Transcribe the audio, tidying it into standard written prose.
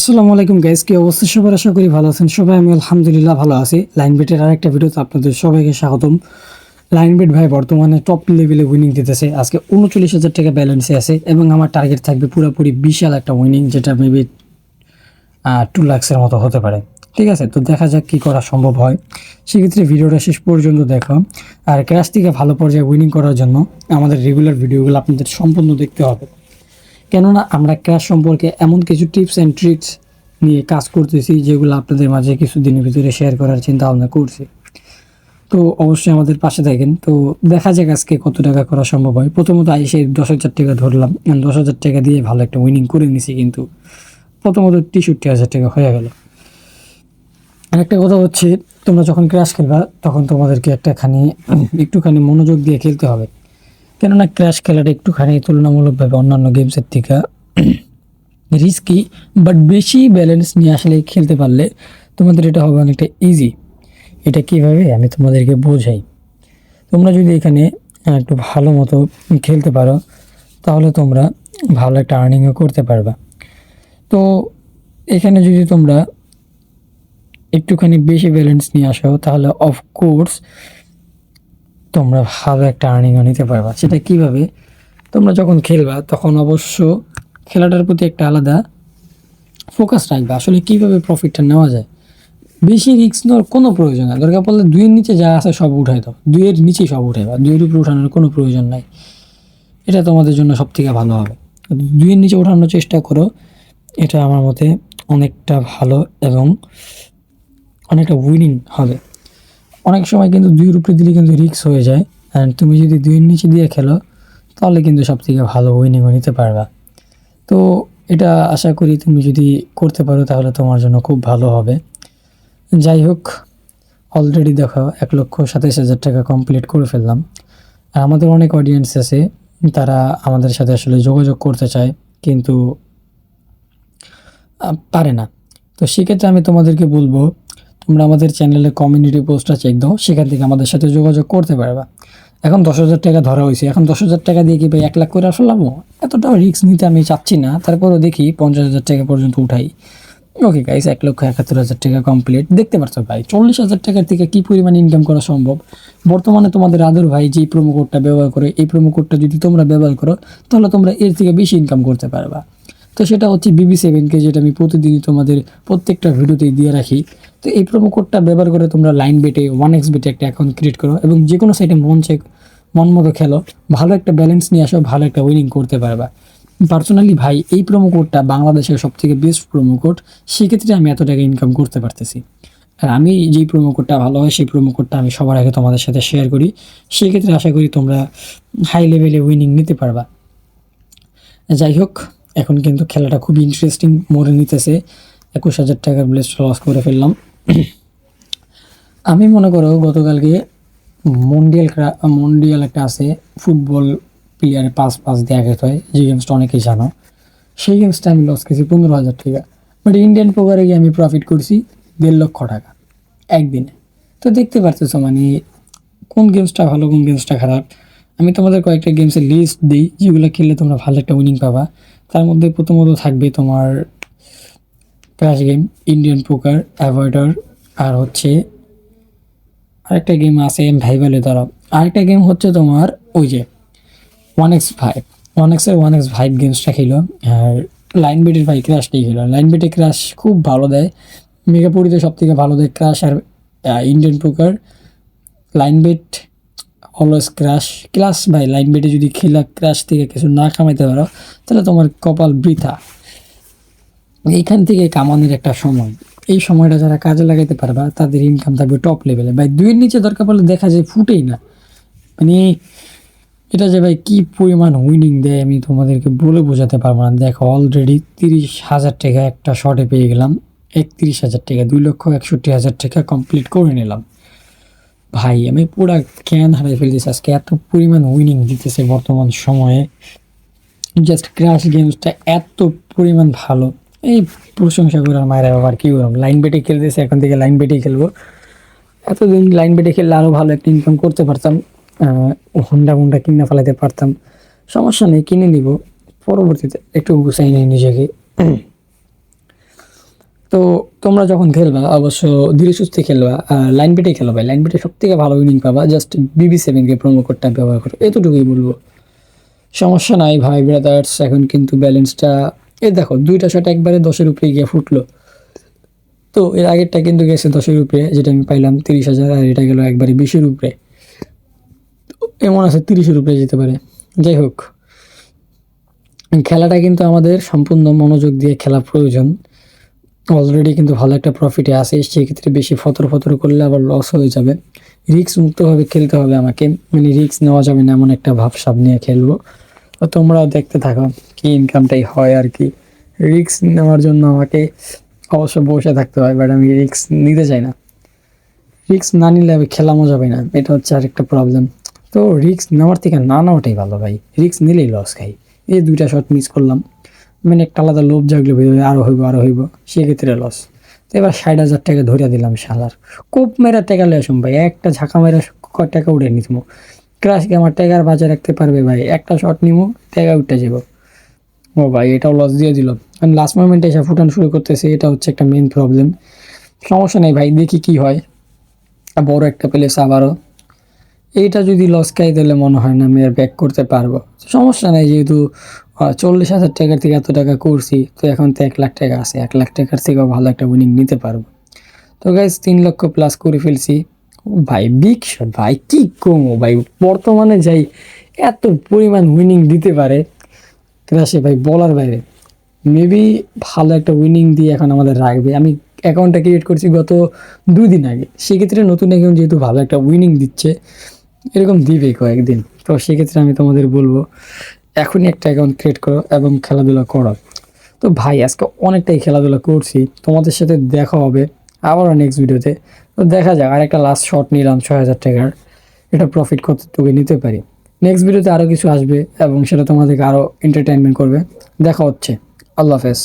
আসসালামু আলাইকুম গাইস, কি অবস্থা সবার? আশা করি ভালো আছেন সবাই। আমি আলহামদুলিল্লাহ ভালো আছি। লাইন বেটের আরেকটা ভিডিওতে আপনাদের সবাইকে স্বাগতম। লাইন বেট ভাই বর্তমানে টপ লেভেলে উইনিং দিতেছে। আজকে 39,000 টাকা ব্যালেন্সে আছে এবং আমার টার্গেট থাকবে পুরোপুরি বিশাল একটা উইনিং, যেটা মেবি 2 লাখসের মতো হতে পারে। ঠিক আছে, তো দেখা যাক কি করা সম্ভব হয়। সেক্ষেত্রে ভিডিওটা শেষ পর্যন্ত দেখো। আর ক্র্যাশ থেকে ভালো পর্যায়ে উইনিং করার জন্য আমাদের রেগুলার ভিডিওগুলো আপনাদের সম্পূর্ণ দেখতে হবে, কেননা আমরা ক্র্যাশ সম্পর্কে এমন কিছু টিপস অ্যান্ড ট্রিক্স নিয়ে কাজ করতেছি যেগুলো আপনাদের মাঝে কিছুদিনের ভিতরে শেয়ার করার চিন্তা ভাবনা করছি। তো অবশ্যই আমাদের পাশে থাকেন। তো দেখা যাক আজকে কত টাকা করা সম্ভব হয়। প্রথমত এসে 10,000 টাকা ধরলাম, 10,000 টাকা দিয়ে ভালো একটা উইনিং করে নিছি, কিন্তু প্রথমত 63,000 টাকা হয়ে গেল। আরেকটা কথা হচ্ছে, তোমরা যখন ক্র্যাশ খেলবা তখন তোমাদেরকে একটুখানি মনোযোগ দিয়ে খেলতে হবে, কেননা ক্র্যাশ খেলাটা একটুখানি তুলনামূলকভাবে অন্যান্য গেমসের থেকে রিস্কি, বাট বেশি ব্যালেন্স নিয়ে আসলে খেলতে পারলে তোমাদের এটা হবে অনেকটা ইজি। এটা কীভাবে আমি তোমাদেরকে বোঝাই। তোমরা যদি এখানে একটু ভালো মতো খেলতে পারো তাহলে তোমরা ভালো একটা আর্নিংও করতে পারবা। তো এখানে যদি তোমরা একটুখানি বেশি ব্যালেন্স নিয়ে আসো তাহলে অফকোর্স তোমরা ভালো একটা আর্নিংও নিতে পারবা। সেটা কীভাবে? তোমরা যখন খেলবা তখন অবশ্য খেলাটার প্রতি একটা আলাদা ফোকাস রাখবে, আসলে কীভাবে প্রফিটটা নেওয়া যায়। বেশি রিস্ক নেওয়ার কোনো প্রয়োজন নাই। দরকার পড়লে 2-এর নিচে যা আছে সব উঠাই দাও, 2-এর নিচেই সব উঠাইবা, 2-এর উপরে উঠানোর কোনো প্রয়োজন নাই। এটা তোমাদের জন্য সব থেকে ভালো হবে। 2-এর নিচে ওঠানোর চেষ্টা করো, এটা আমার মতে অনেকটা ভালো এবং অনেকটা উইনিং হবে। অনেক সময় কিন্তু 2-এর উপরে দিলে কিন্তু রিস্ক হয়ে যায়, অ্যান্ড তুমি যদি 2-এর নিচে দিয়ে খেলো তাহলে কিন্তু সব থেকে ভালো উইনিংও নিতে পারবা। তো এটা আশা করি তুমি যদি করতে পারো তাহলে তোমার জন্য খুব ভালো হবে। যাই হোক, অলরেডি দেখো 1,27,000 টাকা কমপ্লিট করে ফেললাম। আর আমাদের অনেক অডিয়েন্স আছে, তারা আমাদের সাথে আসলে যোগাযোগ করতে চায় কিন্তু পারে না। তো সেক্ষেত্রে আমি তোমাদেরকে বলবো, তোমরা আমাদের চ্যানেলে কমিউনিটি পোস্টটা চেক দাও, সেখান থেকে আমাদের সাথে যোগাযোগ করতে পারবা। এখন 10,000 টাকা ধরা হয়েছে, এখন 10,000 টাকা দিয়ে কি ভাই 1 লাখ করে ফেলাবো? এতটাও রিস্ক নিতে আমি চাচ্ছি না। তারপরেও দেখি 50,000 টাকা পর্যন্ত উঠাই। ওকে গাইস, 1,71,000 টাকা কমপ্লিট। দেখতে পারছো ভাই 40,000 টাকার থেকে কী পরিমাণ ইনকাম করা সম্ভব। বর্তমানে তোমাদের আদর ভাই যেই প্রোমো কোডটা ব্যবহার করে, এই প্রোমো কোডটা যদি তোমরা ব্যবহার করো তাহলে তোমরা এর থেকে বেশি ইনকাম করতে পারবা। তো সেটা হচ্ছে BB7K, যেটা আমি প্রতিদিনই তোমাদের প্রত্যেকটা ভিডিওতেই দিয়ে রাখি। তো এই প্রোমো কোডটা ব্যবহার করে তোমরা লাইন বেটে 1x বেটে একটা অ্যাকাউন্ট ক্রিয়েট করো এবং যে কোনো সাইটে মন মতো খেলো, ভালো একটা ব্যালেন্স নিয়ে আসো, ভালো একটা উইনিং করতে পারবা। পার্সোনালি ভাই এই প্রোমো কোডটা বাংলাদেশের সবথেকে বেস্ট প্রোমো কোড, সেক্ষেত্রে আমি এত টাকা ইনকাম করতে পারতেছি। আর আমি যেই প্রোমো কোডটা ভালো হয় সেই প্রোমো কোডটা আমি সবার আগে তোমাদের সাথে শেয়ার করি। সেক্ষেত্রে আশা করি তোমরা হাই লেভেলে উইনিং নিতে পারবা। যাই হোক, এখন কিন্তু খেলাটা খুব ইন্টারেস্টিং মোড়ে নিতেছে। 21,000 টাকার ব্লেস লস করে ফেললাম। আমি মনে করো গতকালকে মন্ডিয়াল একটা আছে, ফুটবল প্লেয়ারে 5 দেওয়া গেতে হয়, যে গেমসটা অনেকেই জানো। সেই গেমসটা আমি লস খেয়েছি 15,000 টাকা। বাট ইন্ডিয়ান পোকারে গিয়ে আমি প্রফিট করছি 1.5 লক্ষ টাকা একদিনে। তো দেখতে পারতেছো মানে কোন গেমসটা ভালো কোন গেমসটা খারাপ। আমি তোমাদের কয়েকটা গেমসের লিস্ট দিই যেগুলো খেললে তোমরা ভালো একটা উইনিং পাবা। তার মধ্যে প্রথমত থাকবে তোমার ক্র্যাশ গেম, ইন্ডিয়ান পোকার, অ্যাভয়েডার, আর হচ্ছে আরেকটা গেম আছে ভাইভালে দ্বারা। আরেকটা গেম হচ্ছে তোমার ওই যে 1x5, 1x5 গেমসটা খেলো। আর লাইন বেটের ভাই ক্র্যাশটাই খেলো। লাইন বেটে ক্র্যাশ খুব ভালো দেয়, মেগাপুরিতে সব থেকে ভালো দেয় ক্র্যাশ আর ইন্ডিয়ান পোকার। লাইন বেট অলওয়েজ ক্লাস ভাই। লাইন বেটে যদি খেলা ক্র্যাশ থেকে কিছু না কামাইতে পারো তাহলে তোমার কপাল বৃথা। এইখান থেকে কামানোর একটা সময়, এই সময়টা যারা কাজে লাগাইতে পারবা তাদের ইনকাম থাকবে টপ লেভেলে। ভাই 2-এর নিচে দরকার পড়লে দেখা যায় ফুটেই না, মানে এটা যে ভাই কী পরিমাণ উইনিং দেয় আমি তোমাদেরকে বলে বোঝাতে পারবো না। দেখো অলরেডি 30,000 টাকা একটা শর্টে পেয়ে গেলাম। 31,000 টাকা, 2,61,000 টাকা কমপ্লিট করে নিলাম। ভাই আমি পুরা জ্ঞান হারিয়ে ফেলতেছি আজকে, এত পরিমাণ উইনিং দিতেছে বর্তমান সময়ে। জাস্ট ক্র্যাশ গেমসটা এত পরিমাণ ভালো, এই প্রশংসা করে আর মায়ের আবার কী করলাম। লাইন বেটে খেলতেছে, এখন থেকে লাইন বেটেই খেলবো। এতদিন লাইন বেটে খেললে আরও ভালো একটা ইনকাম করতে পারতাম, হুন্ডা কিনে ফেলাতে পারতাম। সমস্যা নেই, কিনে নিব, পরবর্তীতে একটু গুছাই নেই নিজেকে। তো তোমরা যখন খেলবা অবশ্য ধীরে সুস্থে খেলবা, লাইন বেটে খেলো ভাই, লাইন বেটে সব থেকে ভালো উইনিং পাবা, জাস্ট BB7কে প্রোমো কোডটা ব্যবহার করো, এতটুকুই বলবো। সমস্যা নাই ভাই ব্রাদার্স, এখন কিন্তু ব্যালেন্সটা এই দেখো 2টা শট একবারে 10-এর উপরে গিয়ে ফুটলো। তো এর আগেরটা কিন্তু গেছে 10-এর উপরে, যেটা আমি পাইলাম 30,000, আর এটা গেল একবারে 20-এর উপরে। এমন আছে 30-এর উপরে যেতে পারে। যাই হোক, খেলাটা কিন্তু আমাদের সম্পূর্ণ মনোযোগ দিয়ে খেলা প্রয়োজন। অলরেডি কিন্তু ভালো একটা প্রফিটে আসে, সেক্ষেত্রে বেশি ফতর ফতর করলে আবার লস হয়ে যাবে। রিস্ক মুক্তভাবে খেলতে হবে আমাকে, মানে রিস্ক নেওয়া যাবে না এমন একটা ভাবসাব নিয়ে খেলবো। তো তোমরাও দেখতে থাকো কি ইনকামটাই হয় আর কি। রিস্ক নেওয়ার জন্য আমাকে অবশ্য বসে থাকতে হয়, বাট আমি রিস্ক নিতে চাই না। রিস্ক না নিলে আমি খেলা মজা পাই না, এটা হচ্ছে আরেকটা প্রবলেম। তো রিস্ক নেওয়ার থেকে না নেওয়াটাই ভালো ভাই, রিস্ক নিলেই লস খাই। এই 2টা শট মিস করলাম, মানে একটা আলাদা লোভ জাগলো ভিতরে, আরও হইব, সেক্ষেত্রে লস। তো এবার 60,000 টাকা ধরে দিলাম শালার, কোপ মেরা টাকা লয়ে আসুন ভাই, একটা ঝাঁকা মেরা টাকা উঠে নিতমো। ক্রাশকে আমার টাকার বাজার রাখতে পারবে ভাই, একটা শট নিমো টাকা উঠে যাব। ও ভাই এটাও লস দিয়ে দিল, আমি লাস্ট মোমেন্টে এসে ফুটানো শুরু করতেছি, এটা হচ্ছে একটা মেন প্রবলেম। সমস্যা নেই ভাই, দেখি কি হয়। বড় একটা প্লেস আবারও, এইটা যদি লস খাই তাহলে মনে হয় না আমি আর ব্যাক করতে পারবো। সমস্যা নেই, যেহেতু 40,000 টাকার থেকে এত টাকা করছি, তো এখন তো 1 লাখ টাকা আছে, 1 লাখ টাকার থেকেও ভালো একটা উইনিং নিতে পারবো। তো গাইজ 3 লক্ষ প্লাস করে ফেলছি। ও ভাই বিগ শট ভাই, কি কমো ভাই, বর্তমানে যাই এত পরিমাণ উইনিং দিতে পারে ক্রাশে ভাই, বলার বাইরে। মেবি ভালো একটা উইনিং দিয়ে এখন আমাদের রাখবে। আমি অ্যাকাউন্টটা ক্রিয়েট করছি গত 2 দিন আগে, সেক্ষেত্রে নতুন অ্যাকাউন্ট যেহেতু ভালো একটা উইনিং দিচ্ছে, এরকম দিবে কয়েকদিন, তো সেক্ষেত্রে আমি তোমাদের বলবো এখনই একটা অ্যাকাউন্ট ক্রিয়েট করো এবং খেলাধুলা করো। তো ভাই আজকে অনেকটাই খেলাধুলা করছি, তোমাদের সাথে দেখা হবে আবারও নেক্সট ভিডিওতে। তো দেখা যাক, আর একটা লাস্ট শট নিলাম 6,000 টাকার, এটা প্রফিট কতটুকু নিতে পারি। নেক্সট ভিডিওতে আরও কিছু আসবে এবং সেটা তোমাদেরকে আরও এন্টারটেনমেন্ট করবে। দেখা হচ্ছে, আল্লাহ হাফেজ।